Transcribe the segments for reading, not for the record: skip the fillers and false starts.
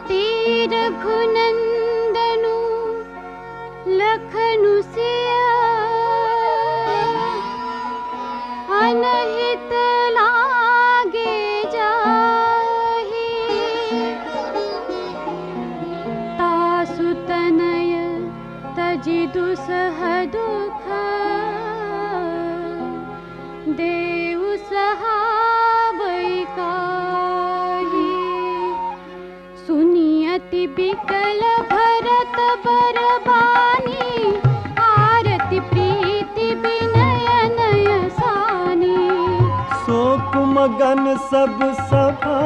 तीर रघुनंदनु लखनु सिया अनहित लागे जाहि तासु तनय तजि दुसह दुख देउ सहावै काहि सुनि अति बिकल भरत बरबानी आरती प्रीति विनय नय सानी शोक मगन सब सभा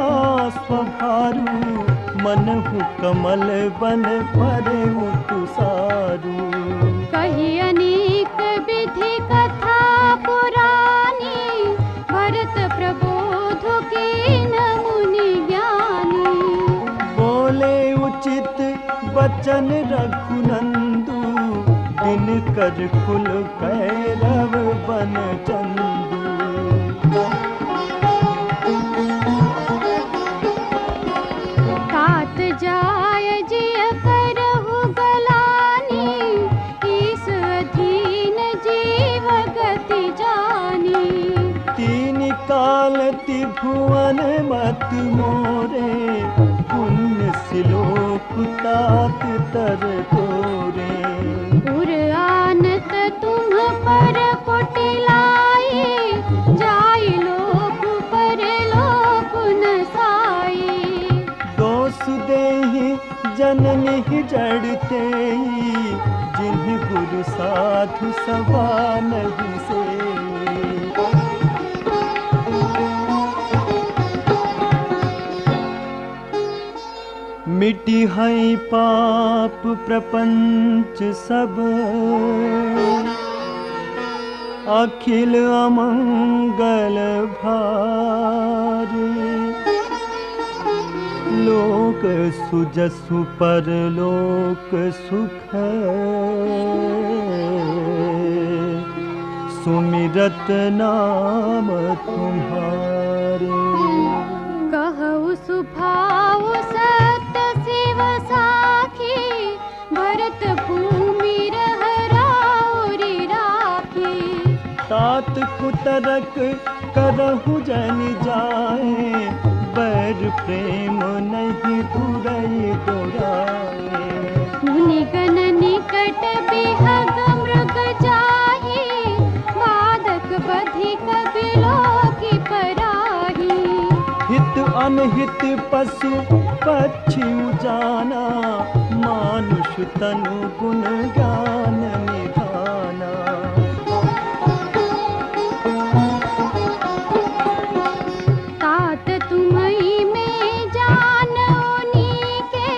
स्वभारू मनहु कमल बन परे तुसारू कही अनेक विधि कथा पुरानी भरत प्रबोध कीन मुनि ज्ञानी बोले उचित बचन रघुनंदु दिन कर कुल कैरव बन चंदू तात जाय जिय करहु गलानी ईस अधीन जीव गति जानी तीन काल त्रिभुवन मत मोरे पुण्य सिलोक तात तर तोरे उर आनत तुम पर कुटिलाई जाय लोक पर लोक न साई दोष देहि जननि जड़ते जिन्ह गुरु साधु सभा नहीं से मिटी है पाप प्रपंच सब अखिल अमंगल भारी लोक सुजसु पर लोक सुख सुमिरत नाम तुम्हारे कहु सुभाव सत शिव साखी भरत भूमि रहराउरी राखी तात कुतरक करहु जन जाए बैर प्रेम नहीं दुरई दोराए मुनि गण निकट बिहग मृग जाहि बाधक बधिक बिलोकी पराही हित अनहित पशु पक्षी जाना मानुष तनु गुण ज्ञान निधाना तात तुम्हीं में जान उनीके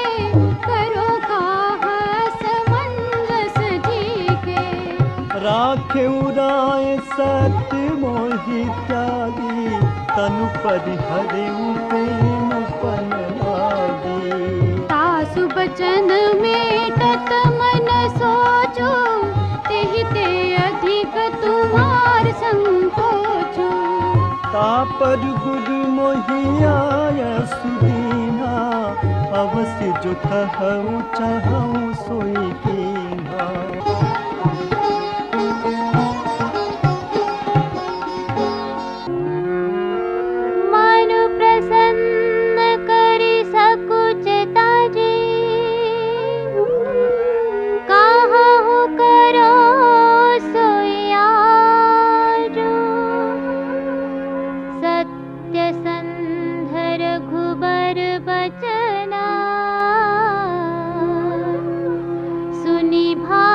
करो काहस मंजस जीके राखे उराय सत्य मोहि त्यागी तनु परिहरे प्रेम पन लागी तासु बचन मेटत मन सोचो तेहि ते अधिक तुम्हार संकोचो तापर गुरु मोहियाय सुदीना अवश्य जो कहूँ चाहूँ सोई कीन्हा मनु प्रसन्न करि सकुच ताजे काहु करो सोयारो सत्य संधर घुबर बचना सुनि भा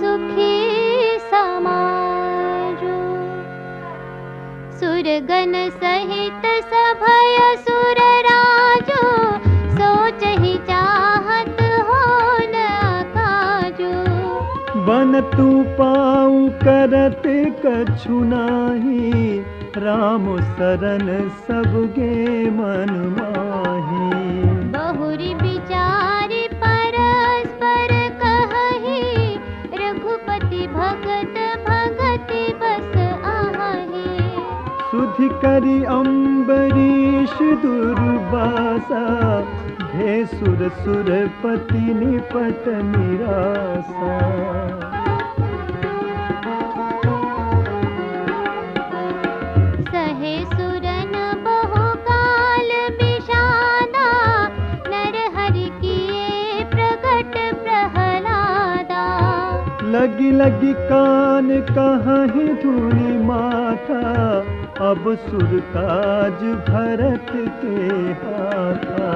सुखी समारो सुरगन सहित सभय सुर राजो सोचहि चाहत हो न काजो बन तू पाऊ करत कछु नाही राम शरण सबगे मन माही बहुरी विचारि परस्पर कहहि रघुपति भगत भगति बस आहि सुधि करि अम्बरीश दुर्वासा, भेसुर सुरपति निपट निरासा। सहे सुरन बहुकाल विषादा, नरहरि किए प्रगट प्रहलादा। लगी लगी कान कहीं धूलि माथा, अब सुर काज भरत के हाथा।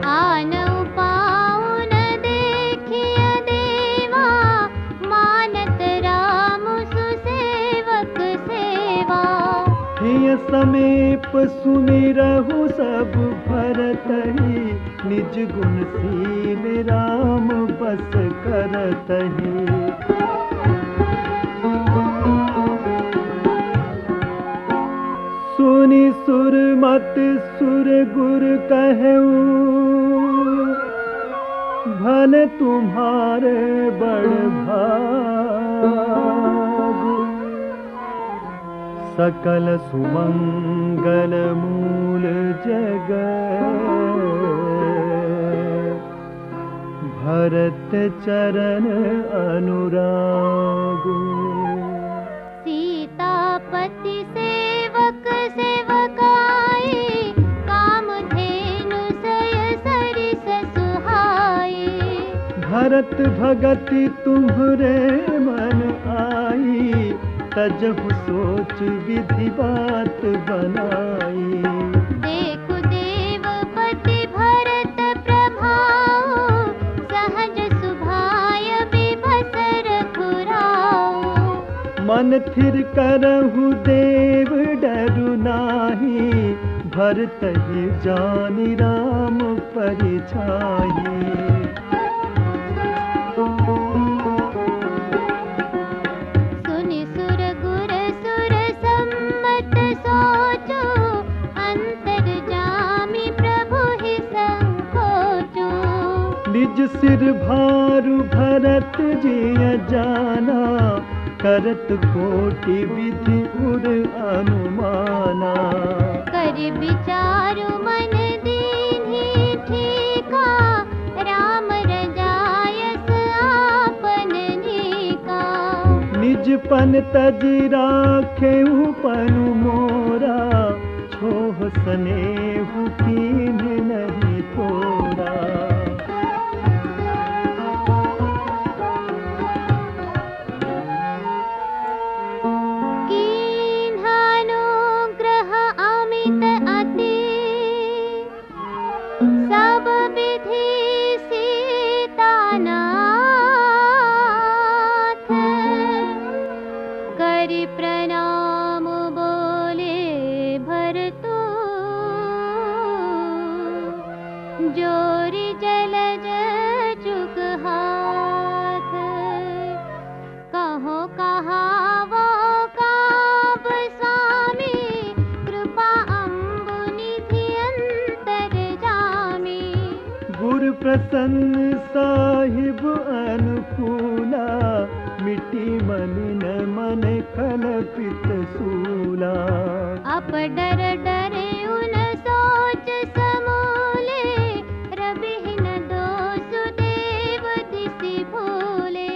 आनऊ पाऊ न देखिय देवा, मानत राम सुसेवक सेवा। हिय समीप सुमिरहु सब भरतहि, निज गुणशील राम बस करतहि। सुनि सुर मत सुर गुर कहऊ, भले तुम्हारे बड़ भाग। सकल सुमंगल मूल जग, भरत चरण अनुराग। सीतापति सेवक सेवकाई, कामधेनु सय सरिस सुहाई। भरत भगति तुम्हरे मन आई, तजहु सोच विधि बात बनाई। देखु देवपति भरत प्रभाऊ, सहज सुभाय विभस रघुराऊ। मन थिर करहु देव डरु नाही, भरत ही जानि राम परिछाई। सुनि सुर गुर सुर सम्मत सोचो, अंतर्जामी प्रभु ही संकोचो। निज सिर भारु भरत जिय जाना, करत कोटि विधि उर अनुमाना। कर विचारु मन दीन्हि ठीका, राम रजायस आपन नीका। निज पन तजि राखेउ पनु मोरा, छोह सनेहु कीन्ह नहीं तोरा। कीन्हानुग्रह अमित अति, सब विधि सीतानाथ। करि प्रणाम बोले भरतु, जोरि जलज जुग हाथ। कहो कहावो काव स्वामी, कृपा अम्बु निधि अंतर जामी। गुर प्रसन्न साहिब अनुकूला, मिटी मलिन मन कलपित सूला। अप डर डरे उन सोच समूले, रबिहिन दोषु देव दिसि भूले।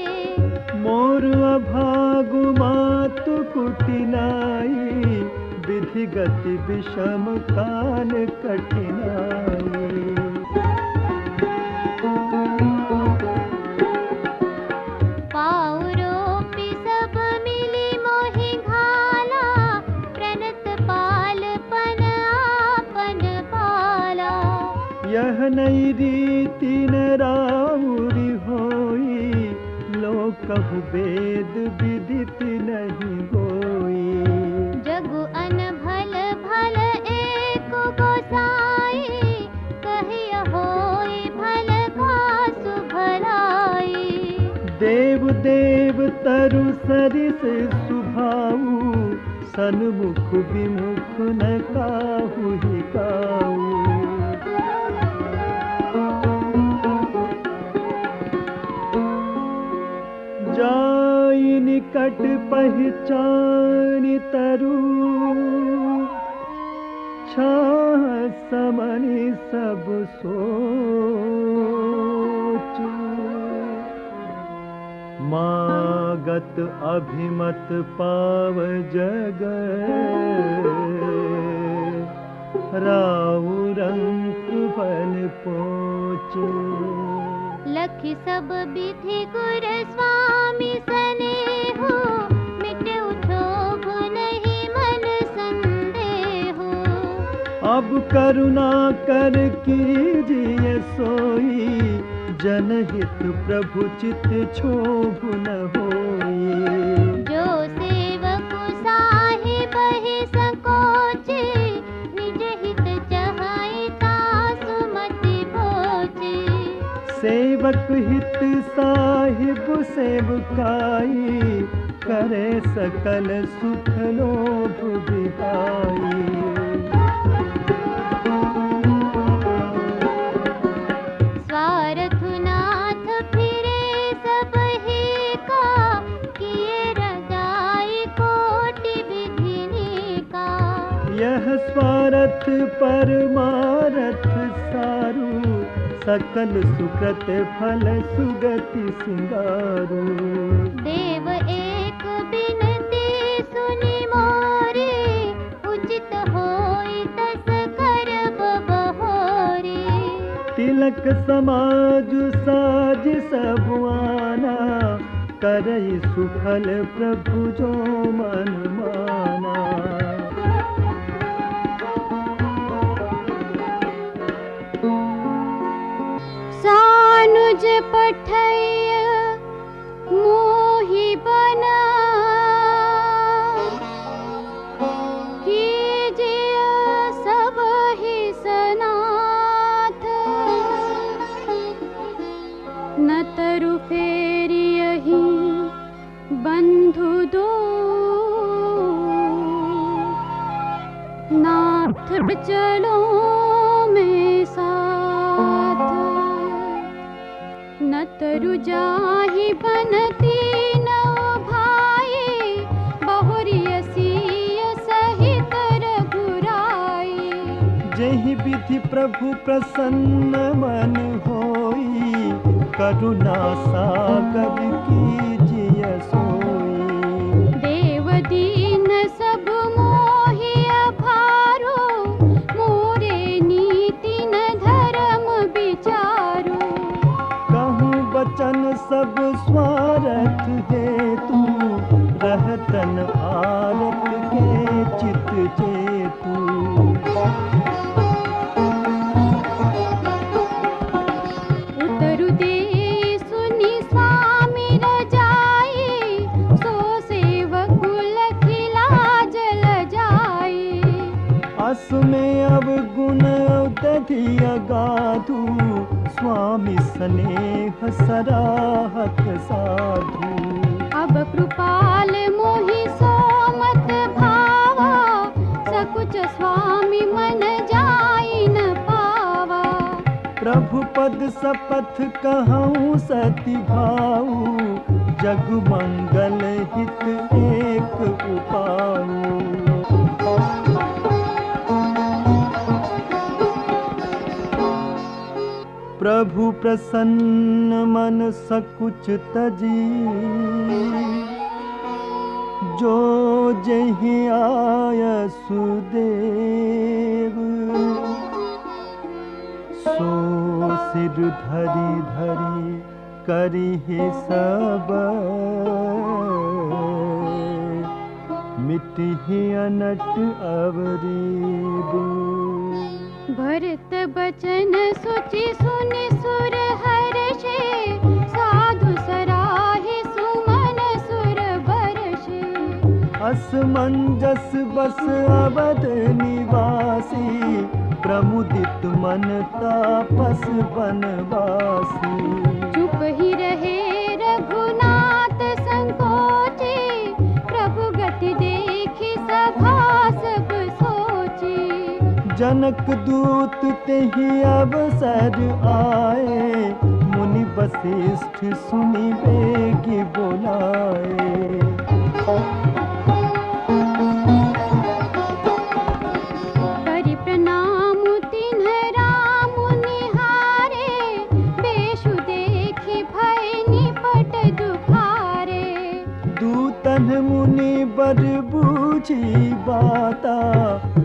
मोर अभागु मातु कुटिलाई, विधि गति विषम काल कठिनाई। पाउरोपि सब मिली मोहि घाला, प्रणत पाल पन आपन पाला। यह नई रीति न राउरी होई, लोकहु वेद विदित नहीं होई। जगु अन भल भल एक गोसाई, कहिय होई भल घासु भलाई। देव देव तरु सरिस सुभाऊ, सन्मुख विमुख न काहु ही काऊ। जाई निकट पहचान तरु, छाह समनि सब सोच, मागत अभिमत पाव जग, राउ रंक फल पोचे। लखि सब विधि गुर स्वामी सनेहु, मिटे उठोभ नहीं मन संदेहु। अब करुणा कर कीजिए सोई, जनहित प्रभु चित क्षोभ न होई। जो सेवक साहिब ही संकोचे, निज हित चाहै तासु मति भोचे। सेवक हित साहिब सेवकाई, करे सकल सुख लोभ बिहाई। स्वार्थ नाथ फिरे सब ही का, किए रजाई कोटि विधिनी का। यह स्वार्थ परमारथ सारू, सकल सुकृत फल सुगति सिंगारू। देव एक बिनती सुनि मोरे, उचित होई तस करब बहोरे। तिलक समाज साज सब आना, करई सुफल प्रभु जो मन माना। सानुज पठय मोहि बना, कीजिए सब ही सनाथ। न तरु फेरियहि बंधु दो, नाथ चलो में साथ। न तरु जाहि बनती नव भाई, बहुरिय सिय सहित रघुराई। जहि विधि प्रभु प्रसन्न मन होई, करुणा सागर कीजिए सोई। देव दीन सब मोहि अभारो, मोरे नीति न धर्म विचारो। कहूँ बचन सब स्वार्थ हेतु, रहतन आरत के चित चेतु। उतरु दे सुनि स्वामी रजाई, सो सेवक लखि लाज लजाई। अस में अवगुण दधि अगाधु, स्वामी स्नेह सराहत साधु। अब कृपाल मोहि सोमत भावा, सकुच स्वामी मन जाई न पावा। प्रभु पद सपथ कहूँ सति भाऊ, जग मंगल हित एक उपाऊ। प्रभु प्रसन्न मन सकुच तजी, जो जहि आय सुदेव। सो सिर धरि धरि करिहि सब, मिटिहि अनट अवरीब। भरत बचन सुचि सुनि सुर हर्षे, साधु सराहि सुमन सुर बरषे। असमंजस बस अवध निवासी, प्रमुदित मन तापस बनवासी। चुप ही रहे रघुनाथ संकोचे, प्रभु गति देखि सभा सब सोचे। जनक दूत तेहि अवसर आए, मुनि वशिष्ठ सुनि बेगी बोलाए। करि प्रणाम मुनि बर बूझी बाता,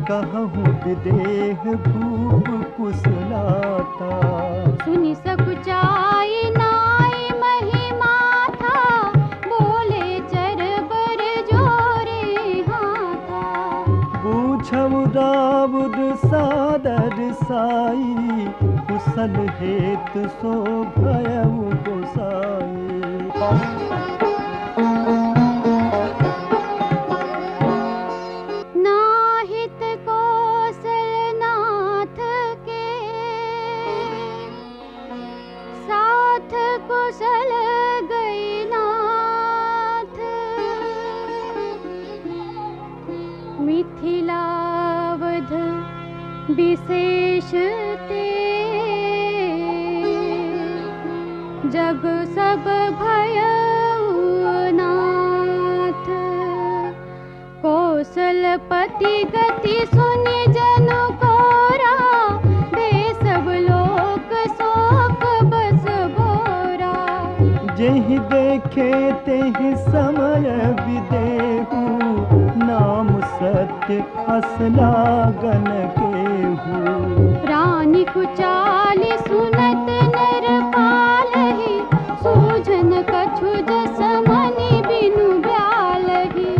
कहूँ विदेह भूप कुशलाता। सुनि सकुचाई नाई महिमा था, बोले चरबर जोरे हाथा। बूझऊ रावुर सादर साई, कुशल हेतु सो भयऊ गोसाई। नाहित कौशल नाथ के, साथ कुशल गई नाथ। मिथिलावध विशेष ते, जग सब भयउ नाथ। कौशलपति गति सुनि जनु कोरा, दे सब लोक शोक बस बोरा। जेहि देखे तेहि समय विदेहु, नाम सत्य असलागन केहू। रानी कुचाली सुनत नर पालहि, सूझन कछु जस मनि बिनु ब्यालहि।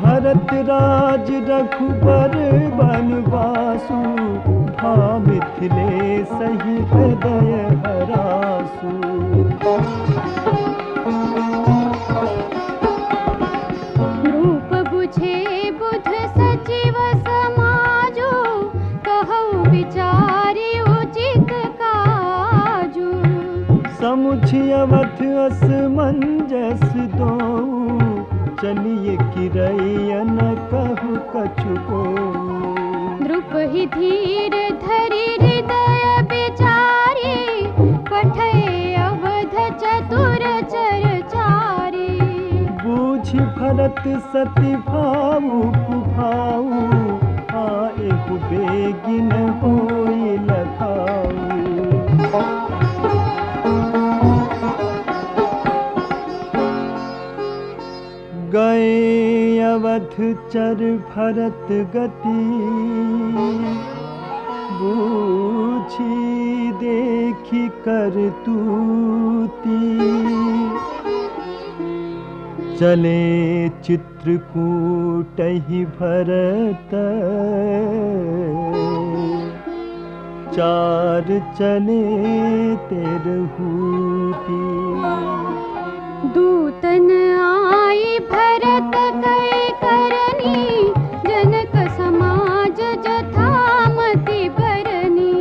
भरत राज रघुबर बनवासु, भा मिथिलेश सही हृदय हरासु। रूप बुझे बुध सचिव समाजो, कहु विचारि उचित काजु। समुझि अवध असमंजस दोऊ, चलिए किरयन कहु कछु कोऊ। द्रुपहि धीर धरि हृदय विचारि, पठय अवध चतुर चरचारि। बूझि भरत सति भावुक भाऊ, आएहु बेगिन होई लखाऊ। गए अवध चर भरत गति, बूझी देखी करतूती। चले चित्रकूटहि भरत, चार चले तेरहूती। दूतन आई भरत कई करनी, जनक समाज जथामति बरनी।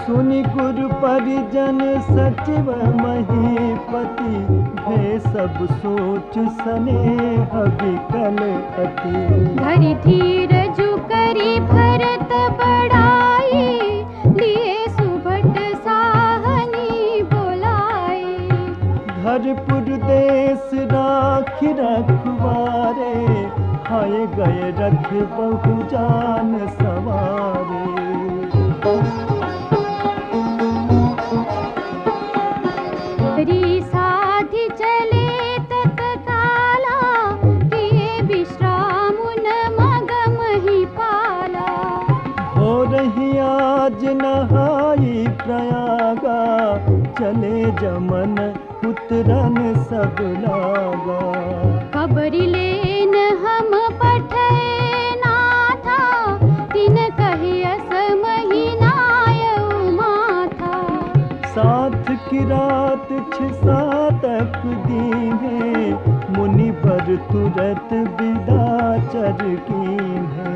सुनि गुरु परिजन सचिव महीपति, भे सब सोच स्नेह विकल अति। धरि धीरजु करी भरत बड़ाई, लिए सुभट साहनी बोलाई। धरपुर देश राखि रखवारे, हाय गए रथ बहु जान सवारे। साधि चले तत्काला, किए विश्राम न मग मही पाला। हो रही आज नहाई प्रयागा, चले जमन उतरन सब लागा। खबरि लेन हम पठय नाथा, तिन कहि अस महीनायउ माथा। साथ की रात 6-7 दीन्हे, मुनि बर तुरत विदा चर कीन्हे।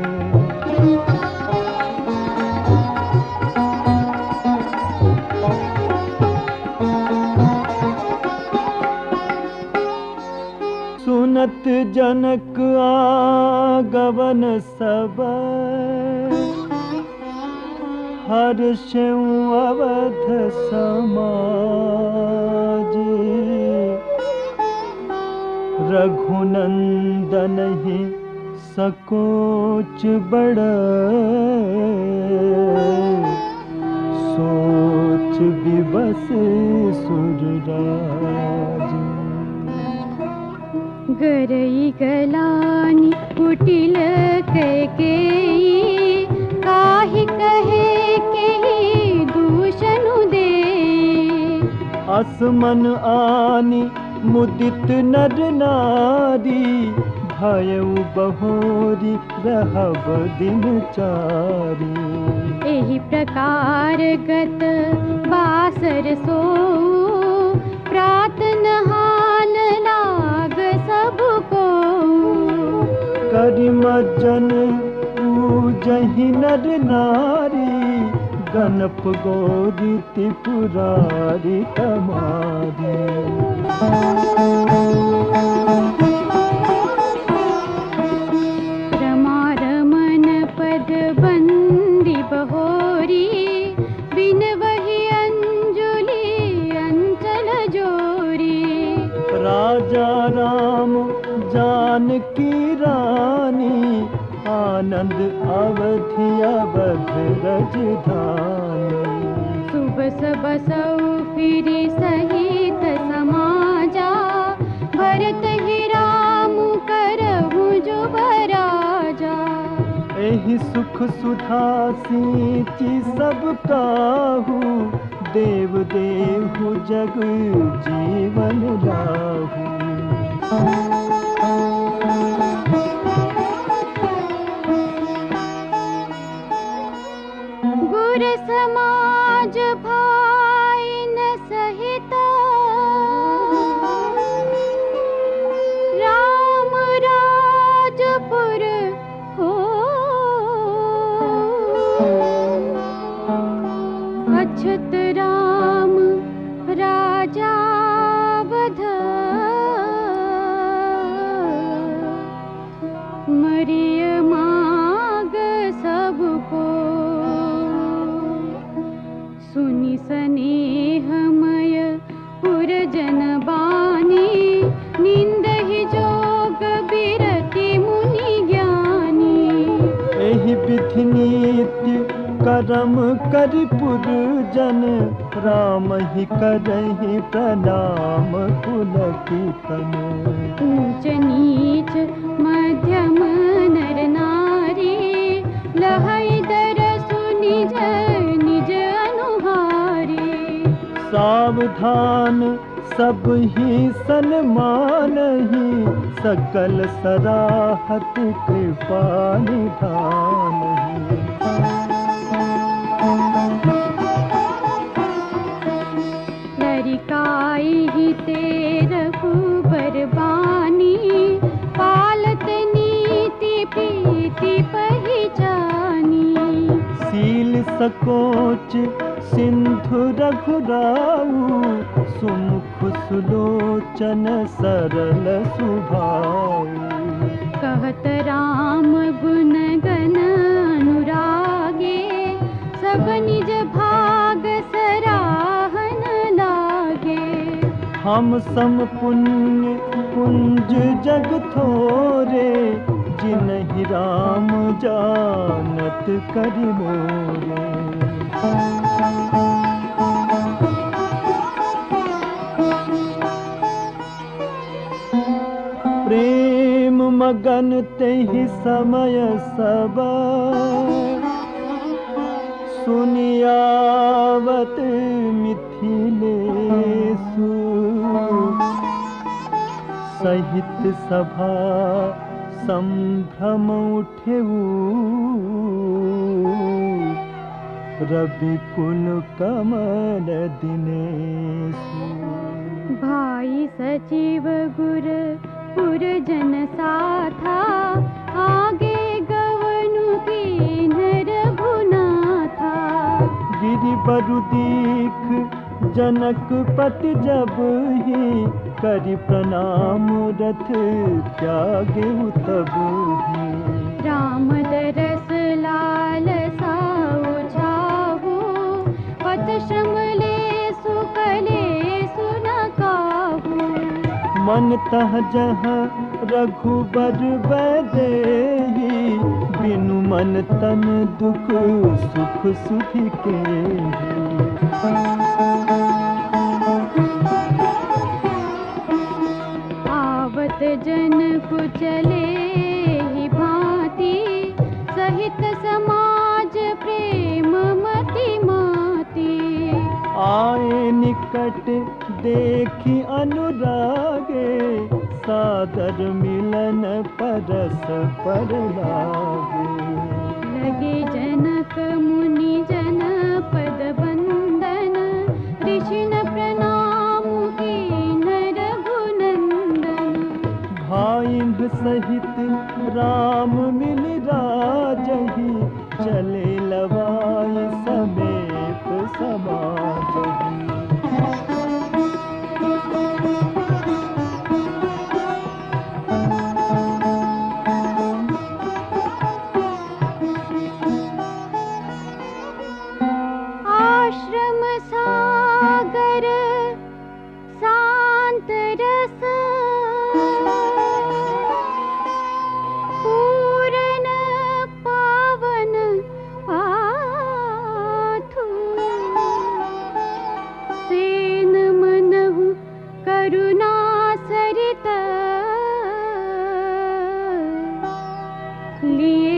सुनत जनक आगवन सब, हर्षउ अवध समाज। रघुनंदन ही सकोच बड़, सोच विबस सुरराज। गरई गलानी कुटिल कैकेयी, काहि कहे केहि दूषणु दे। असमन आनी मुदित नर नारी, भयउ बहोरी रहब दिनचारी। एहि प्रकार गत बासर सोऊ, प्रात नहान लाग सबको। करिमज्जन पूजहि नर नारी, गणप गौरी त्रिपुरारी तमारी। रमारमन पद बंदी बहोरी, बिन वही अंजुली अंचल जोरी। राजा राम जानकी रानी, आनंद अवधि अवध रजधानी। सुबस बसऊ फिरि सहित समाजा, भरत ही राम करहु जुब राजा। एहि सुख सुधा सींचि सब काहू, देव देहु जग जीवन लाहू। गुर समाज भाइन सहित, राम राजपुर हो। अछत राम राजा बध, मरिय माग सबको। सुनि स्नेहमय पुरजन बानी, निंदहि जोग बिरति मुनि ज्ञानी। एहि विधि नीति करम करि पुरजन, राम ही करहि प्रणाम कुल कीर्तन। ऊंच नीच मध्यम नर नारी, लहै दरसु निज निज अनुहारी। सावधान सब ही सन्मानहि, सकल सराहत कृपा निधानहि। लरिकाई ही तेरहु बरबानी, पालत नीति प्रीति पहिचानी। सील सकोच सिंधु रघुराऊ, सुमुख सुलोचन सरल सुभाऊ। कहत राम गुण गण अनुरागे, सब निज भाग सराहन लागे। हम सम पुण्य पुंज जग थोरे, जिनहि राम जानत करि मोरे। प्रेम मगन तेहि समय सब, सुनियावत मिथिलेषु। सहित सभा संभ्रम उठेऊ, रवि कुल कमल दिनेषु। भाई सचिव गुर पुरजन साथा, आगे गवनु कीन्ह रघुनाथा। गिरि बरु दीख जनकपति जब ही, करि प्रणाम रथ त्यागेउ तब ही। राम दरस लालसा छाहु, पथ श्रम लेसु कलेसु न काहू। मन तह जह रघुबर बैदेही, बिनु मन तन दुख सुख सुधि केहि। आवत जन निकट देखी अनुरागे, सादर मिलन परस पर लागे। लगे जनक मुनि जन पद बंदन, ऋषिन प्रणाम कीन रघुनंदन। भाइंद सहित राम मिल राजहि, चले लवाई समेत समाजहि। आश्रम सागर शांत रस, पूरन पावन आथु। सेन मनहु करुणा सरित, लिए